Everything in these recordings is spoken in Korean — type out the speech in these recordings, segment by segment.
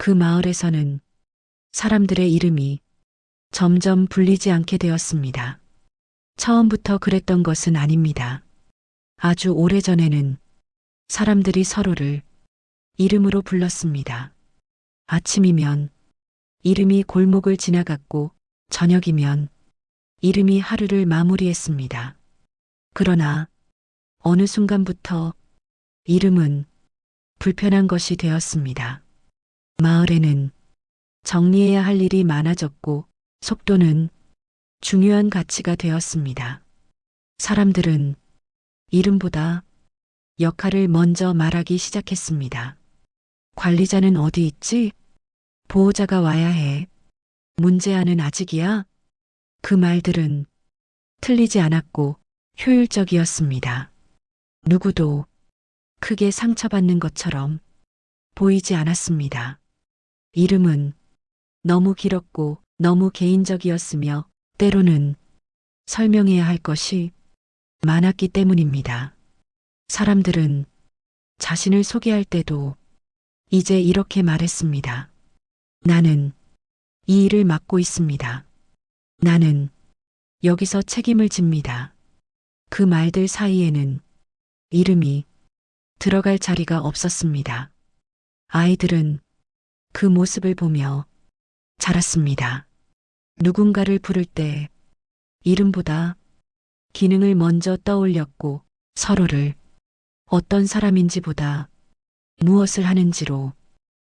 그 마을에서는 사람들의 이름이 점점 불리지 않게 되었습니다. 처음부터 그랬던 것은 아닙니다. 아주 오래전에는 사람들이 서로를 이름으로 불렀습니다. 아침이면 이름이 골목을 지나갔고 저녁이면 이름이 하루를 마무리했습니다. 그러나 어느 순간부터 이름은 불편한 것이 되었습니다. 마을에는 정리해야 할 일이 많아졌고 속도는 중요한 가치가 되었습니다. 사람들은 이름보다 역할을 먼저 말하기 시작했습니다. 관리자는 어디 있지? 보호자가 와야 해. 문제아는 아직이야? 그 말들은 틀리지 않았고 효율적이었습니다. 누구도 크게 상처받는 것처럼 보이지 않았습니다. 이름은 너무 길었고 너무 개인적이었으며 때로는 설명해야 할 것이 많았기 때문입니다. 사람들은 자신을 소개할 때도 이제 이렇게 말했습니다. 나는 이 일을 맡고 있습니다. 나는 여기서 책임을 집니다. 그 말들 사이에는 이름이 들어갈 자리가 없었습니다. 아이들은 그 모습을 보며 자랐습니다. 누군가를 부를 때 이름보다 기능을 먼저 떠올렸고 서로를 어떤 사람인지보다 무엇을 하는지로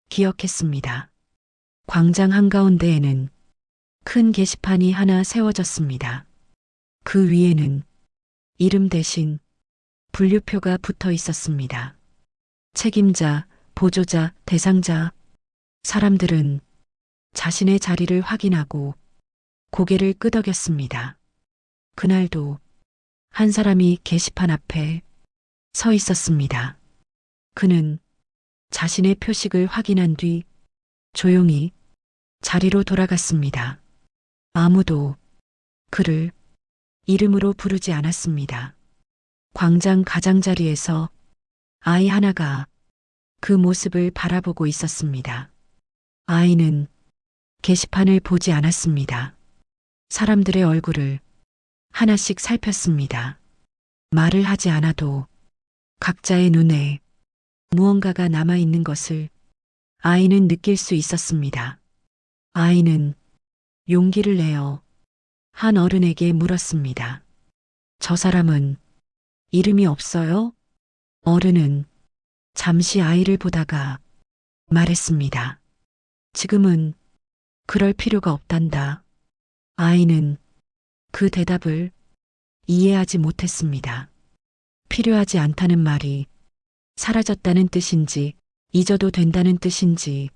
기억했습니다. 광장 한가운데에는 큰 게시판이 하나 세워졌습니다. 그 위에는 이름 대신 분류표가 붙어 있었습니다. 책임자, 보조자, 대상자. 사람들은 자신의 자리를 확인하고 고개를 끄덕였습니다. 그날도 한 사람이 게시판 앞에 서 있었습니다. 그는 자신의 표식을 확인한 뒤 조용히 자리로 돌아갔습니다. 아무도 그를 이름으로 부르지 않았습니다. 광장 가장자리에서 아이 하나가 그 모습을 바라보고 있었습니다. 아이는 게시판을 보지 않았습니다. 사람들의 얼굴을 하나씩 살폈습니다. 말을 하지 않아도 각자의 눈에 무언가가 남아있는 것을 아이는 느낄 수 있었습니다. 아이는 용기를 내어 한 어른에게 물었습니다. 저 사람은 이름이 없어요? 어른은 잠시 아이를 보다가 말했습니다. 지금은 그럴 필요가 없단다. 아이는 그 대답을 이해하지 못했습니다. 필요하지 않다는 말이 사라졌다는 뜻인지 잊어도 된다는 뜻인지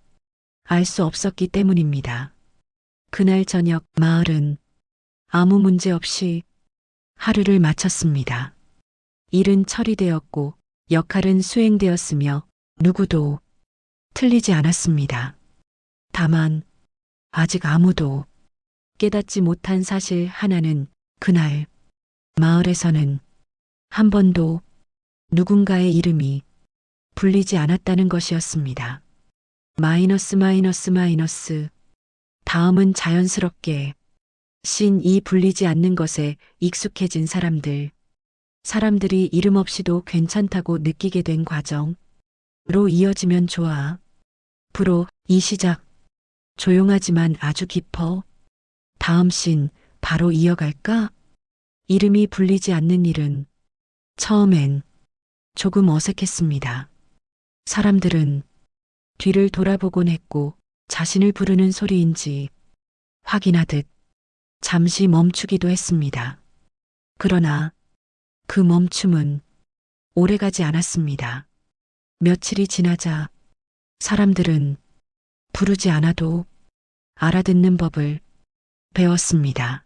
알 수 없었기 때문입니다. 그날 저녁 마을은 아무 문제 없이 하루를 마쳤습니다. 일은 처리되었고 역할은 수행되었으며 누구도 틀리지 않았습니다. 다만 아직 아무도 깨닫지 못한 사실 하나는 그날 마을에서는 한 번도 누군가의 이름이 불리지 않았다는 것이었습니다. 마이너스 마이너스 마이너스. 다음은 자연스럽게 씬이 불리지 않는 것에 익숙해진 사람들. 사람들이 이름 없이도 괜찮다고 느끼게 된 과정으로 이어지면 좋아. 프로 이 시작. 조용하지만 아주 깊어. 다음 씬 바로 이어갈까? 이름이 불리지 않는 일은 처음엔 조금 어색했습니다. 사람들은 뒤를 돌아보곤 했고 자신을 부르는 소리인지 확인하듯 잠시 멈추기도 했습니다. 그러나 그 멈춤은 오래가지 않았습니다. 며칠이 지나자 사람들은 부르지 않아도 알아듣는 법을 배웠습니다.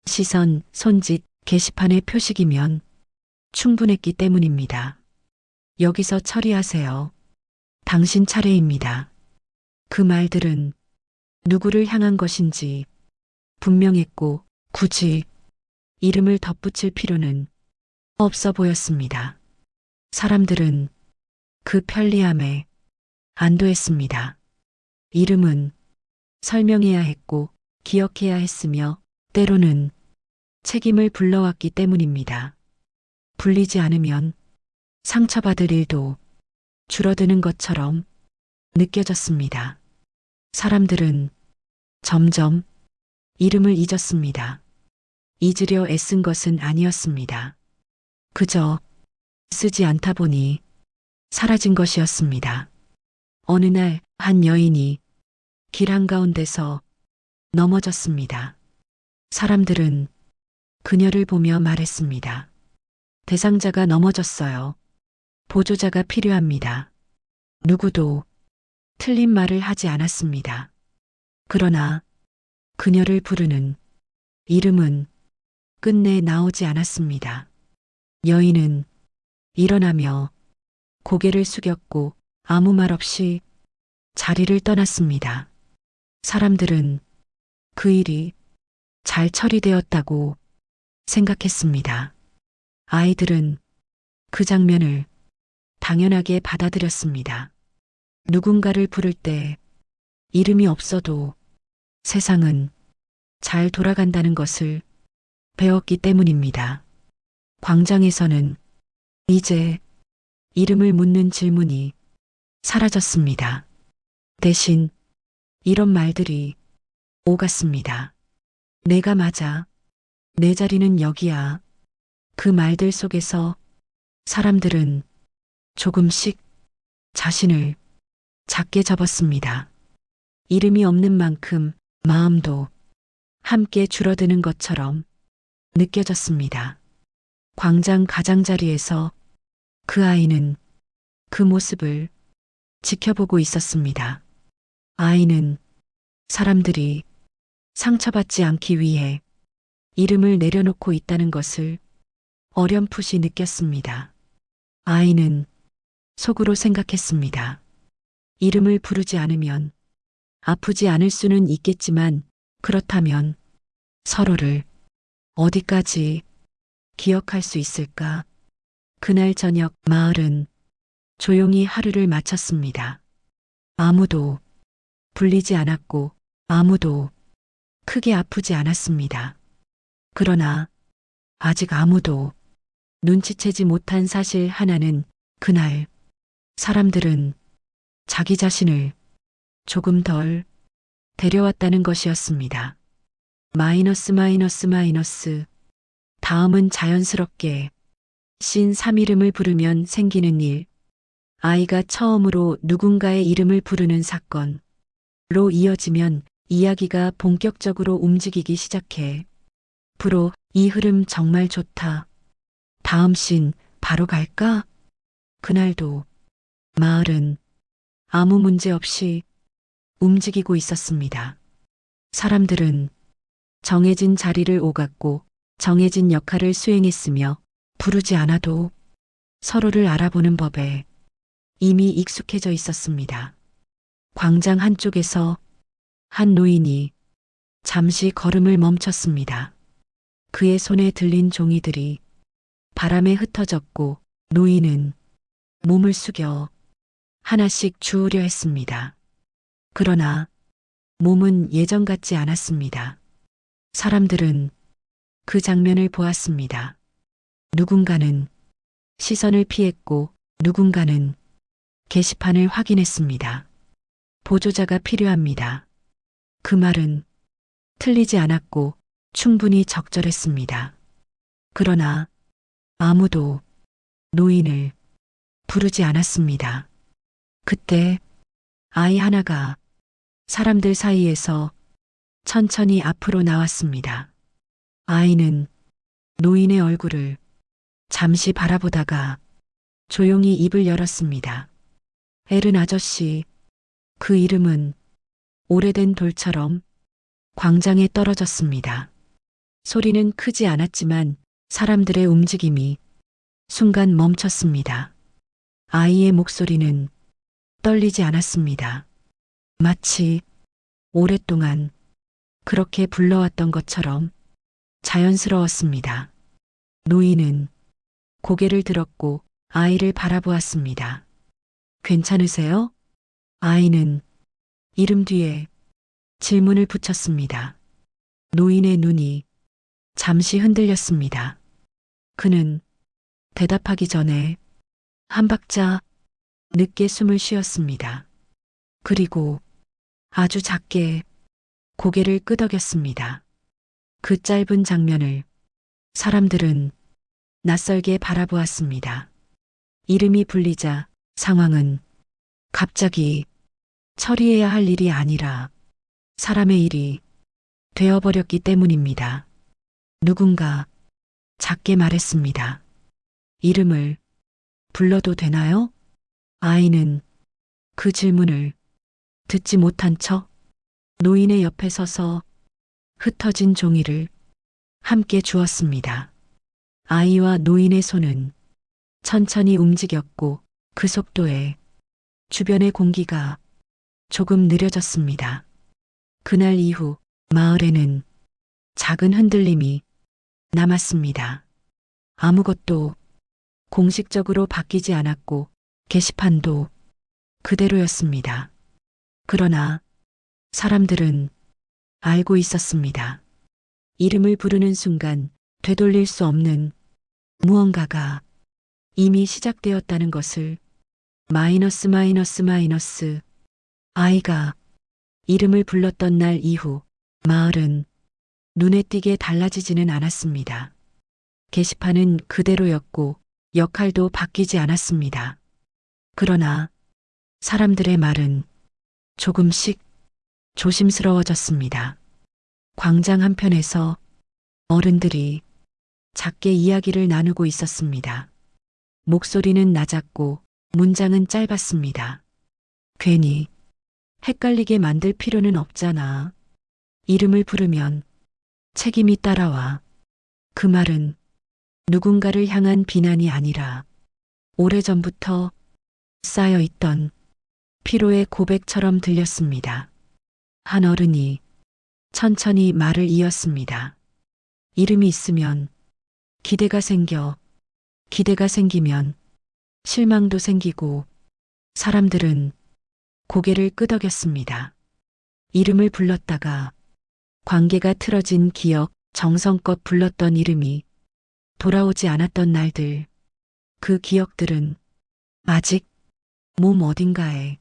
시선, 손짓, 게시판의 표식이면 충분했기 때문입니다. 여기서 처리하세요. 당신 차례입니다. 그 말들은 누구를 향한 것인지 분명했고 굳이 이름을 덧붙일 필요는 없어 보였습니다. 사람들은 그 편리함에 안도했습니다. 이름은 설명해야 했고 기억해야 했으며 때로는 책임을 불러왔기 때문입니다. 불리지 않으면 상처받을 일도 줄어드는 것처럼 느껴졌습니다. 사람들은 점점 이름을 잊었습니다. 잊으려 애쓴 것은 아니었습니다. 그저 쓰지 않다 보니 사라진 것이었습니다. 어느 날 한 여인이 길 한가운데서 넘어졌습니다. 사람들은 그녀를 보며 말했습니다. 대상자가 넘어졌어요. 보조자가 필요합니다. 누구도 틀린 말을 하지 않았습니다. 그러나 그녀를 부르는 이름은 끝내 나오지 않았습니다. 여인은 일어나며 고개를 숙였고 아무 말 없이 자리를 떠났습니다. 사람들은 그 일이 잘 처리되었다고 생각했습니다. 아이들은 그 장면을 당연하게 받아들였습니다. 누군가를 부를 때 이름이 없어도 세상은 잘 돌아간다는 것을 배웠기 때문입니다. 광장에서는 이제 이름을 묻는 질문이 사라졌습니다. 대신 이런 말들이 오갔습니다. 내가 맞아. 내 자리는 여기야. 그 말들 속에서 사람들은 조금씩 자신을 작게 접었습니다. 이름이 없는 만큼 마음도 함께 줄어드는 것처럼 느껴졌습니다. 광장 가장자리에서 그 아이는 그 모습을 지켜보고 있었습니다. 아이는 사람들이 상처받지 않기 위해 이름을 내려놓고 있다는 것을 어렴풋이 느꼈습니다. 아이는 속으로 생각했습니다. 이름을 부르지 않으면 아프지 않을 수는 있겠지만 그렇다면 서로를 어디까지 기억할 수 있을까? 그날 저녁 마을은 조용히 하루를 마쳤습니다. 아무도 불리지 않았고 아무도 크게 아프지 않았습니다. 그러나 아직 아무도 눈치채지 못한 사실 하나는 그날 사람들은 자기 자신을 조금 덜 데려왔다는 것이었습니다. 마이너스 마이너스 마이너스. 다음은 자연스럽게 신 3이름을 부르면 생기는 일. 아이가 처음으로 누군가의 이름을 부르는 사건로 이어지면 이야기가 본격적으로 움직이기 시작해. 프로, 이 흐름 정말 좋다. 다음 신 바로 갈까? 그날도 마을은 아무 문제 없이 움직이고 있었습니다. 사람들은 정해진 자리를 오갔고 정해진 역할을 수행했으며 부르지 않아도 서로를 알아보는 법에 이미 익숙해져 있었습니다. 광장 한쪽에서 한 노인이 잠시 걸음을 멈췄습니다. 그의 손에 들린 종이들이 바람에 흩어졌고 노인은 몸을 숙여 하나씩 주우려 했습니다. 그러나 몸은 예전 같지 않았습니다. 사람들은 그 장면을 보았습니다. 누군가는 시선을 피했고 누군가는 게시판을 확인했습니다. 보조자가 필요합니다. 그 말은 틀리지 않았고 충분히 적절했습니다. 그러나 아무도 노인을 부르지 않았습니다. 그때 아이 하나가 사람들 사이에서 천천히 앞으로 나왔습니다. 아이는 노인의 얼굴을 잠시 바라보다가 조용히 입을 열었습니다. 에른 아저씨, 그 이름은 오래된 돌처럼 광장에 떨어졌습니다. 소리는 크지 않았지만 사람들의 움직임이 순간 멈췄습니다. 아이의 목소리는 떨리지 않았습니다. 마치 오랫동안 그렇게 불러왔던 것처럼 자연스러웠습니다. 노인은 고개를 들었고 아이를 바라보았습니다. 괜찮으세요? 아이는 이름 뒤에 질문을 붙였습니다. 노인의 눈이 잠시 흔들렸습니다. 그는 대답하기 전에 한 박자 늦게 숨을 쉬었습니다. 그리고 아주 작게 고개를 끄덕였습니다. 그 짧은 장면을 사람들은 낯설게 바라보았습니다. 이름이 불리자 상황은 갑자기 처리해야 할 일이 아니라 사람의 일이 되어버렸기 때문입니다. 누군가 작게 말했습니다. 이름을 불러도 되나요? 아이는 그 질문을 듣지 못한 척 노인의 옆에 서서 흩어진 종이를 함께 주었습니다. 아이와 노인의 손은 천천히 움직였고 그 속도에 주변의 공기가 조금 느려졌습니다. 그날 이후 마을에는 작은 흔들림이 남았습니다. 아무것도 공식적으로 바뀌지 않았고 게시판도 그대로였습니다. 그러나 사람들은 알고 있었습니다. 이름을 부르는 순간 되돌릴 수 없는 무언가가 이미 시작되었다는 것을 마이너스 아이가 이름을 불렀던 날 이후 마을은 눈에 띄게 달라지지는 않았습니다. 게시판은 그대로였고 역할도 바뀌지 않았습니다. 그러나 사람들의 말은 조금씩 조심스러워졌습니다. 광장 한편에서 어른들이 작게 이야기를 나누고 있었습니다. 목소리는 낮았고 문장은 짧았습니다. 괜히 헷갈리게 만들 필요는 없잖아. 이름을 부르면 책임이 따라와. 그 말은 누군가를 향한 비난이 아니라 오래전부터 쌓여있던 피로의 고백처럼 들렸습니다. 한 어른이 천천히 말을 이었습니다. 이름이 있으면 기대가 생기면 실망도 생기고 사람들은 고개를 끄덕였습니다. 이름을 불렀다가 관계가 틀어진 기억, 정성껏 불렀던 이름이 돌아오지 않았던 날들, 그 기억들은 아직 몸 어딘가에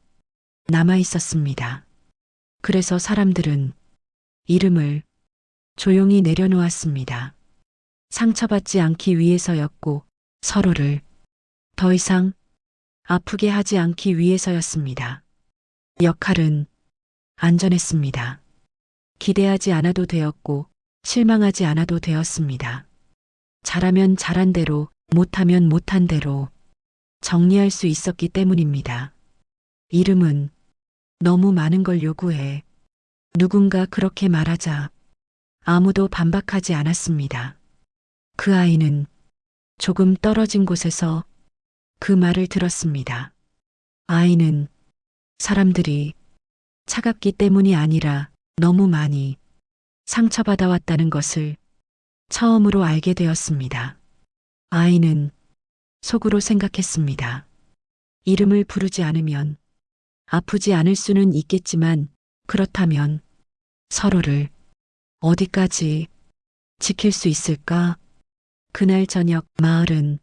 남아 있었습니다. 그래서 사람들은 이름을 조용히 내려놓았습니다. 상처받지 않기 위해서였고 서로를 더 이상 아프게 하지 않기 위해서였습니다. 역할은 안전했습니다. 기대하지 않아도 되었고 실망하지 않아도 되었습니다. 잘하면 잘한 대로, 못하면 못한 대로 정리할 수 있었기 때문입니다. 이름은 너무 많은 걸 요구해. 누군가 그렇게 말하자 아무도 반박하지 않았습니다. 그 아이는 조금 떨어진 곳에서 그 말을 들었습니다. 아이는 사람들이 차갑기 때문이 아니라 너무 많이 상처받아 왔다는 것을 처음으로 알게 되었습니다. 아이는 속으로 생각했습니다. 이름을 부르지 않으면 아프지 않을 수는 있겠지만 그렇다면 서로를 어디까지 지킬 수 있을까? 그날 저녁 마을은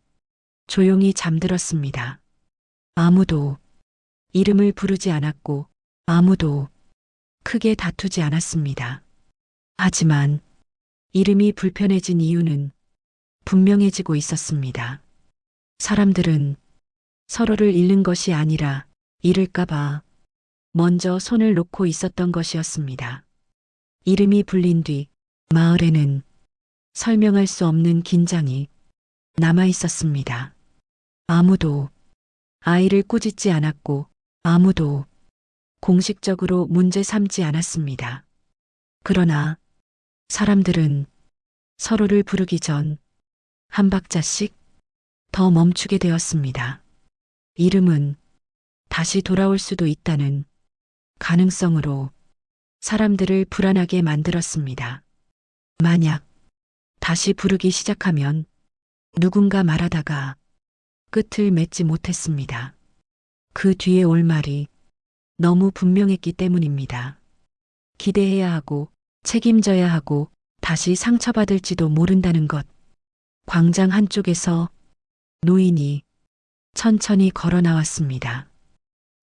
조용히 잠들었습니다. 아무도 이름을 부르지 않았고 아무도 크게 다투지 않았습니다. 하지만 이름이 불편해진 이유는 분명해지고 있었습니다. 사람들은 서로를 잃는 것이 아니라 잃을까봐 먼저 손을 놓고 있었던 것이었습니다. 이름이 불린 뒤 마을에는 설명할 수 없는 긴장이 남아 있었습니다. 아무도 아이를 꾸짖지 않았고 아무도 공식적으로 문제 삼지 않았습니다. 그러나 사람들은 서로를 부르기 전 한 박자씩 더 멈추게 되었습니다. 이름은 다시 돌아올 수도 있다는 가능성으로 사람들을 불안하게 만들었습니다. 만약 다시 부르기 시작하면 누군가 말하다가 끝을 맺지 못했습니다. 그 뒤에 올 말이 너무 분명했기 때문입니다. 기대해야 하고 책임져야 하고 다시 상처받을지도 모른다는 것. 광장 한쪽에서 노인이 천천히 걸어 나왔습니다.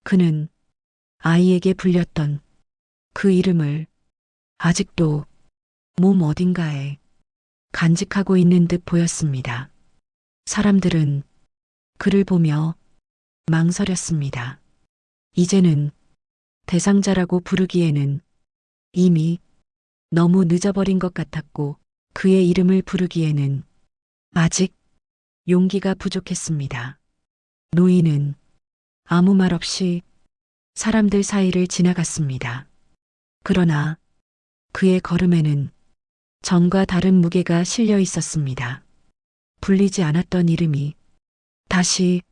그는 아이에게 불렸던 그 이름을 아직도 몸 어딘가에 간직하고 있는 듯 보였습니다. 사람들은 그를 보며 망설였습니다. 이제는 대상자라고 부르기에는 이미 너무 늦어버린 것 같았고 그의 이름을 부르기에는 아직 용기가 부족했습니다. 노인은 아무 말 없이 사람들 사이를 지나갔습니다. 그러나 그의 걸음에는 전과 다른 무게가 실려 있었습니다. 불리지 않았던 이름이 다시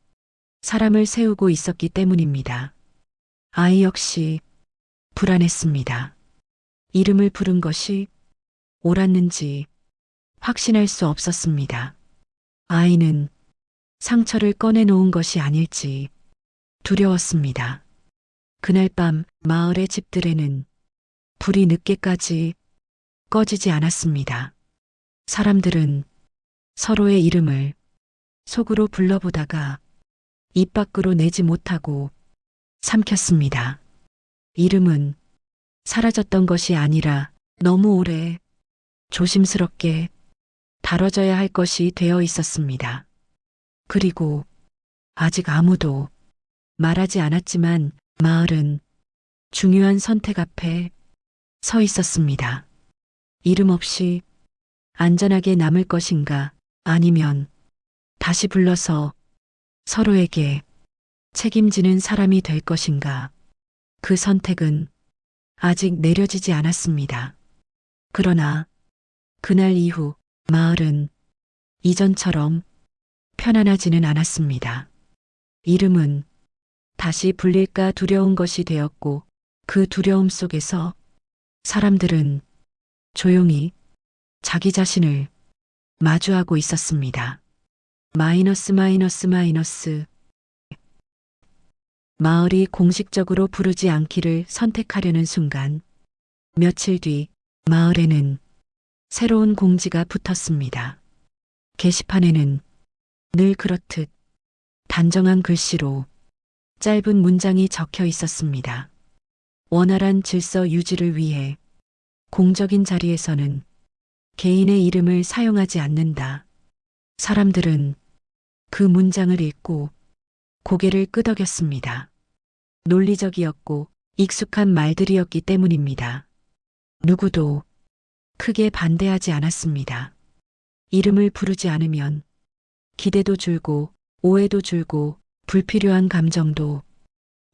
사람을 세우고 있었기 때문입니다. 아이 역시 불안했습니다. 이름을 부른 것이 옳았는지 확신할 수 없었습니다. 아이는 상처를 꺼내놓은 것이 아닐지 두려웠습니다. 그날 밤 마을의 집들에는 불이 늦게까지 꺼지지 않았습니다. 사람들은 서로의 이름을 속으로 불러보다가 입 밖으로 내지 못하고 삼켰습니다. 이름은 사라졌던 것이 아니라 너무 오래 조심스럽게 다뤄져야 할 것이 되어 있었습니다. 그리고 아직 아무도 말하지 않았지만 마을은 중요한 선택 앞에 서 있었습니다. 이름 없이 안전하게 남을 것인가 아니면 다시 불러서 서로에게 책임지는 사람이 될 것인가. 그 선택은 아직 내려지지 않았습니다. 그러나 그날 이후 마을은 이전처럼 편안하지는 않았습니다. 이름은 다시 불릴까 두려운 것이 되었고 그 두려움 속에서 사람들은 조용히 자기 자신을 마주하고 있었습니다. 마이너스 마이너스 마이너스. 마을이 공식적으로 부르지 않기를 선택하려는 순간 며칠 뒤 마을에는 새로운 공지가 붙었습니다. 게시판에는 늘 그렇듯 단정한 글씨로 짧은 문장이 적혀 있었습니다. 원활한 질서 유지를 위해 공적인 자리에서는 개인의 이름을 사용하지 않는다. 사람들은 그 문장을 읽고 고개를 끄덕였습니다. 논리적이었고 익숙한 말들이었기 때문입니다. 누구도 크게 반대하지 않았습니다. 이름을 부르지 않으면 기대도 줄고 오해도 줄고 불필요한 감정도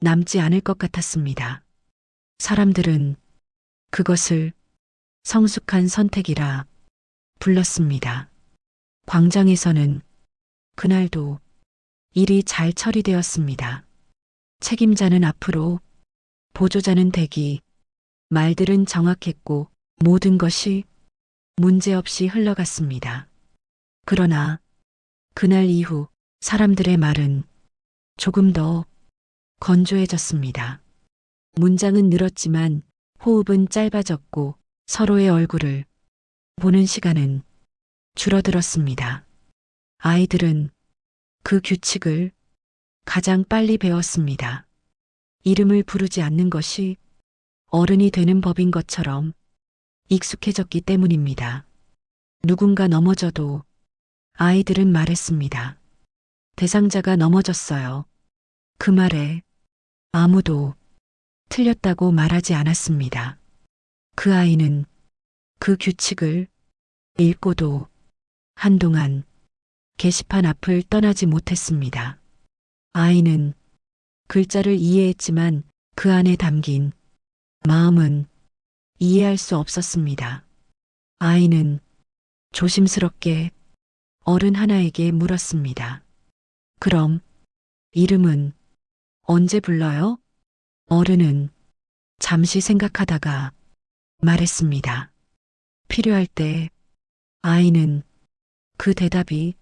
남지 않을 것 같았습니다. 사람들은 그것을 성숙한 선택이라 불렀습니다. 광장에서는 그날도 일이 잘 처리되었습니다. 책임자는 앞으로, 보조자는 대기, 말들은 정확했고 모든 것이 문제없이 흘러갔습니다. 그러나 그날 이후 사람들의 말은 조금 더 건조해졌습니다. 문장은 늘었지만 호흡은 짧아졌고 서로의 얼굴을 보는 시간은 줄어들었습니다. 아이들은 그 규칙을 가장 빨리 배웠습니다. 이름을 부르지 않는 것이 어른이 되는 법인 것처럼 익숙해졌기 때문입니다. 누군가 넘어져도 아이들은 말했습니다. 대상자가 넘어졌어요. 그 말에 아무도 틀렸다고 말하지 않았습니다. 그 아이는 그 규칙을 읽고도 한동안 게시판 앞을 떠나지 못했습니다. 아이는 글자를 이해했지만 그 안에 담긴 마음은 이해할 수 없었습니다. 아이는 조심스럽게 어른 하나에게 물었습니다. 그럼 이름은 언제 불러요? 어른은 잠시 생각하다가 말했습니다. 필요할 때. 아이는 그 대답이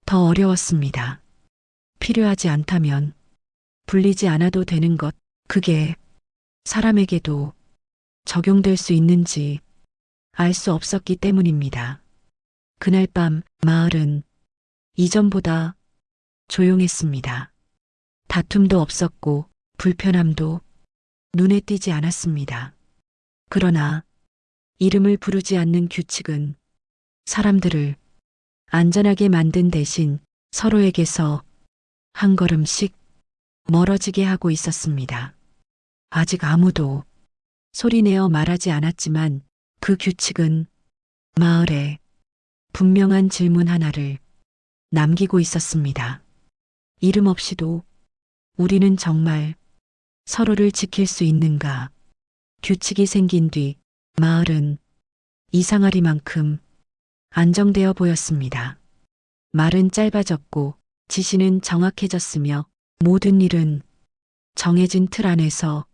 더 어려웠습니다. 필요하지 않다면 불리지 않아도 되는 것. 그게 사람에게도 적용될 수 있는지 알 수 없었기 때문입니다. 그날 밤 마을은 이전보다 조용했습니다. 다툼도 없었고 불편함도 눈에 띄지 않았습니다. 그러나 이름을 부르지 않는 규칙은 사람들을 안전하게 만든 대신 서로에게서 한 걸음씩 멀어지게 하고 있었습니다. 아직 아무도 소리내어 말하지 않았지만 그 규칙은 마을에 분명한 질문 하나를 남기고 있었습니다. 이름 없이도 우리는 정말 서로를 지킬 수 있는가? 규칙이 생긴 뒤 마을은 이상하리만큼 안정되어 보였습니다. 말은 짧아졌고 지시는 정확해졌으며 모든 일은 정해진 틀 안에서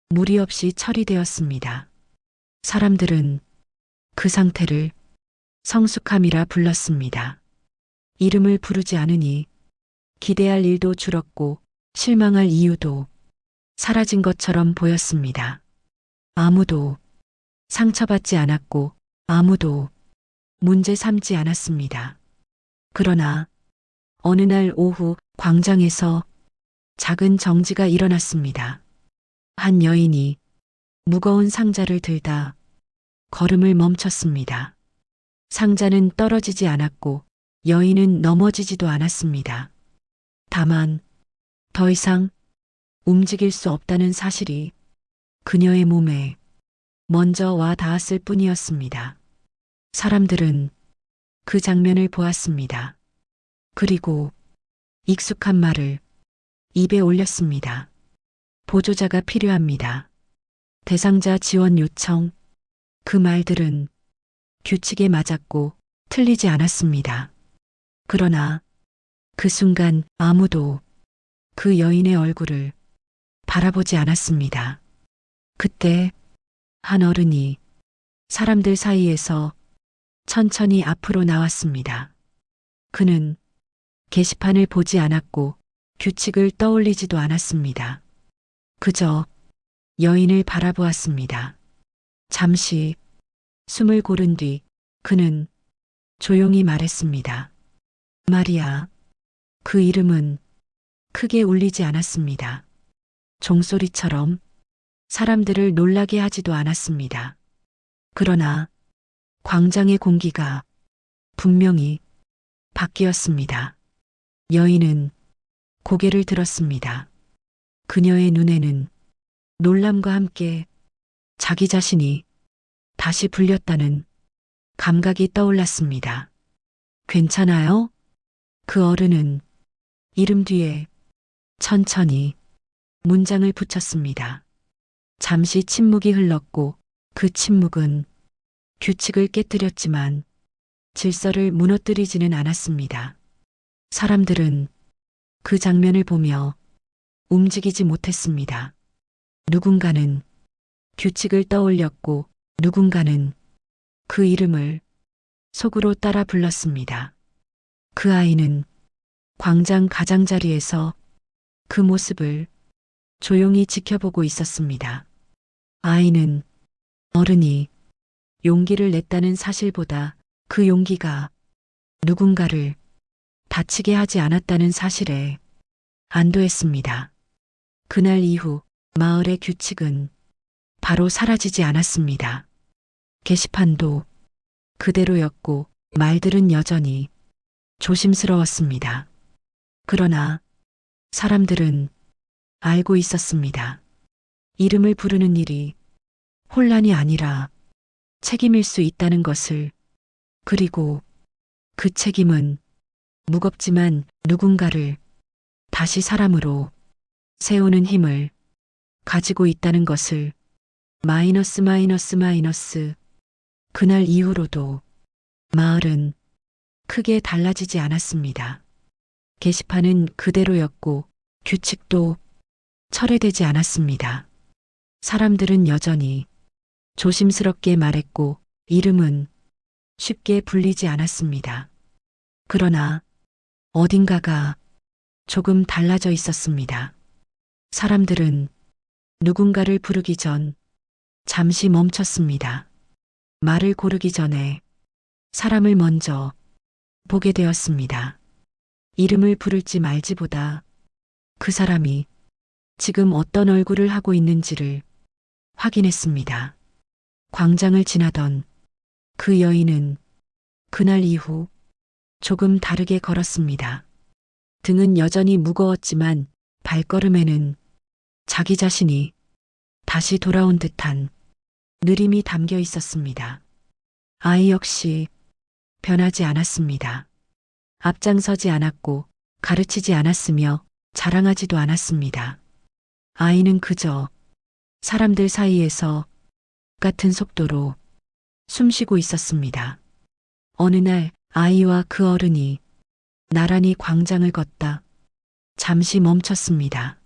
무리 없이 처리되었습니다. 사람들은 그 상태를 성숙함이라 불렀습니다. 이름을 부르지 않으니 기대할 일도 줄었고 실망할 이유도 사라진 것처럼 보였습니다. 아무도 상처받지 않았고 아무도 문제 삼지 않았습니다. 그러나 어느 날 오후 광장에서 작은 정지가 일어났습니다. 한 여인이 무거운 상자를 들다 걸음을 멈췄습니다. 상자는 떨어지지 않았고 여인은 넘어지지도 않았습니다. 다만 더 이상 움직일 수 없다는 사실이 그녀의 몸에 먼저 와 닿았을 뿐이었습니다. 사람들은 그 장면을 보았습니다. 그리고 익숙한 말을 입에 올렸습니다. 보조자가 필요합니다. 대상자 지원 요청. 그 말들은 규칙에 맞았고 틀리지 않았습니다. 그러나 그 순간 아무도 그 여인의 얼굴을 바라보지 않았습니다. 그때 한 어른이 사람들 사이에서 천천히 앞으로 나왔습니다. 그는 게시판을 보지 않았고 규칙을 떠올리지도 않았습니다. 그저 여인을 바라보았습니다. 잠시 숨을 고른 뒤 그는 조용히 말했습니다. 마리아. 그 이름은 크게 울리지 않았습니다. 종소리처럼 사람들을 놀라게 하지도 않았습니다. 그러나 광장의 공기가 분명히 바뀌었습니다. 여인은 고개를 들었습니다. 그녀의 눈에는 놀람과 함께 자기 자신이 다시 불렸다는 감각이 떠올랐습니다. 괜찮아요? 그 어른은 이름 뒤에 천천히 문장을 붙였습니다. 잠시 침묵이 흘렀고 그 침묵은 규칙을 깨뜨렸지만 질서를 무너뜨리지는 않았습니다. 사람들은 그 장면을 보며 움직이지 못했습니다. 누군가는 규칙을 떠올렸고 누군가는 그 이름을 속으로 따라 불렀습니다. 그 아이는 광장 가장자리에서 그 모습을 조용히 지켜보고 있었습니다. 아이는 어른이 용기를 냈다는 사실보다 그 용기가 누군가를 다치게 하지 않았다는 사실에 안도했습니다. 그날 이후 마을의 규칙은 바로 사라지지 않았습니다. 게시판도 그대로였고 말들은 여전히 조심스러웠습니다. 그러나 사람들은 알고 있었습니다. 이름을 부르는 일이 혼란이 아니라 책임일 수 있다는 것을. 그리고 그 책임은 무겁지만 누군가를 다시 사람으로 세우는 힘을 가지고 있다는 것을. 마이너스. 그날 이후로도 마을은 크게 달라지지 않았습니다. 게시판은 그대로였고 규칙도 철회되지 않았습니다. 사람들은 여전히 조심스럽게 말했고 이름은 쉽게 불리지 않았습니다. 그러나 어딘가가 조금 달라져 있었습니다. 사람들은 누군가를 부르기 전 잠시 멈췄습니다. 말을 고르기 전에 사람을 먼저 보게 되었습니다. 이름을 부를지 말지보다 그 사람이 지금 어떤 얼굴을 하고 있는지를 확인했습니다. 광장을 지나던 그 여인은 그날 이후 조금 다르게 걸었습니다. 등은 여전히 무거웠지만 발걸음에는 자기 자신이 다시 돌아온 듯한 느림이 담겨 있었습니다. 아이 역시 변하지 않았습니다. 앞장서지 않았고 가르치지 않았으며 자랑하지도 않았습니다. 아이는 그저 사람들 사이에서 같은 속도로 숨쉬고 있었습니다. 어느 날 아이와 그 어른이 나란히 광장을 걷다 잠시 멈췄습니다.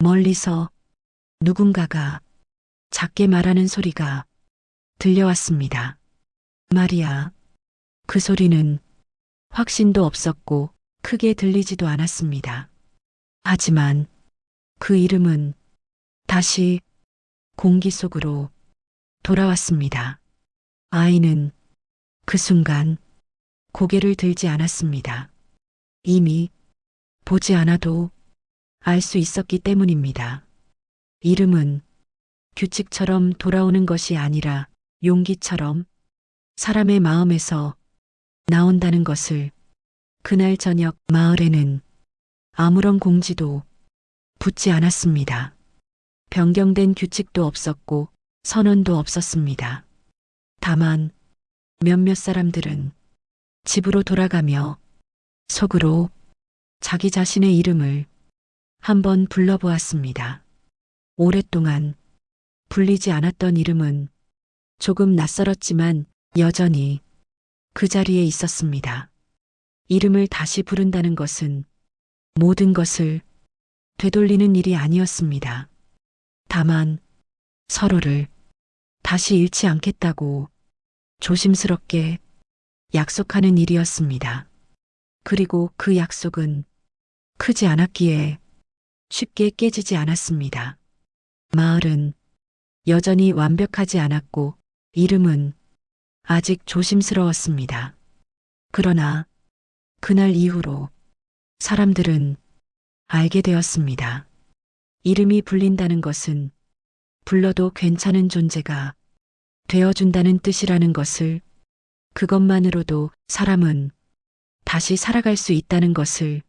멀리서 누군가가 작게 말하는 소리가 들려왔습니다. 마리아. 그 소리는 확신도 없었고 크게 들리지도 않았습니다. 하지만 그 이름은 다시 공기 속으로 돌아왔습니다. 아이는 그 순간 고개를 들지 않았습니다. 이미 보지 않아도 알 수 있었기 때문입니다. 이름은 규칙처럼 돌아오는 것이 아니라 용기처럼 사람의 마음에서 나온다는 것을 그날 저녁 마을에는 아무런 공지도 붙지 않았습니다. 변경된 규칙도 없었고 선언도 없었습니다. 다만 몇몇 사람들은 집으로 돌아가며 속으로 자기 자신의 이름을 한번 불러보았습니다. 오랫동안 불리지 않았던 이름은 조금 낯설었지만 여전히 그 자리에 있었습니다. 이름을 다시 부른다는 것은 모든 것을 되돌리는 일이 아니었습니다. 다만 서로를 다시 잃지 않겠다고 조심스럽게 약속하는 일이었습니다. 그리고 그 약속은 크지 않았기에 쉽게 깨지지 않았습니다. 마을은 여전히 완벽하지 않았고 이름은 아직 조심스러웠습니다. 그러나 그날 이후로 사람들은 알게 되었습니다. 이름이 불린다는 것은 불러도 괜찮은 존재가 되어준다는 뜻이라는 것을, 그것만으로도 사람은 다시 살아갈 수 있다는 것을